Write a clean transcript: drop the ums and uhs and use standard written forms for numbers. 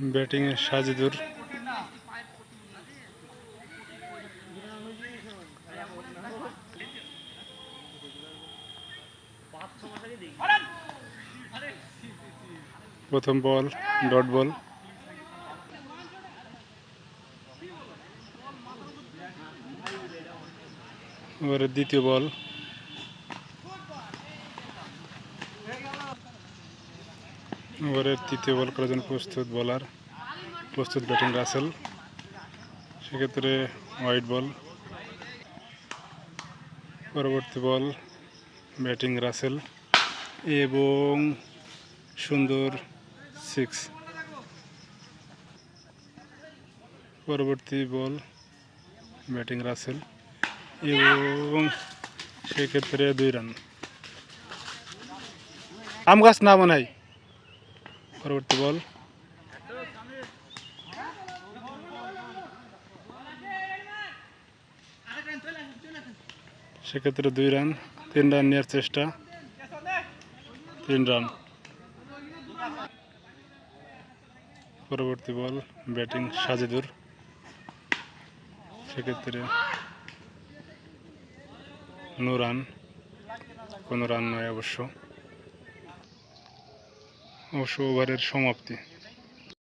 ব্যাটিংয়ে সাজিদুর, প্রথম ball dot ball. ওভারের দ্বিতীয় বল, ওভারের তৃতীয় বল করার জন্য প্রস্তুত বোলার, প্রস্তুত ব্যাটিং রাসেল, সেক্ষেত্রে হোয়াইট বল। পরবর্তী বল ব্যাটিং রাসেল এবং সুন্দর 6। পরবর্তী বল ব্যাটিং রাসেল এবং সেক্ষেত্রে 2 রান। আম গাছ না বানাই। পরবর্তী বল সেক্ষেত্রে 2 রান। 3 রান নেওয়ার চেষ্টা, 3 রান। পরবর্তী বল ব্যাটিং সাজিদুর, সেক্ষেত্রে নো রান, কোনো রান নয় অবশ্য ওভারের সমাপ্তি।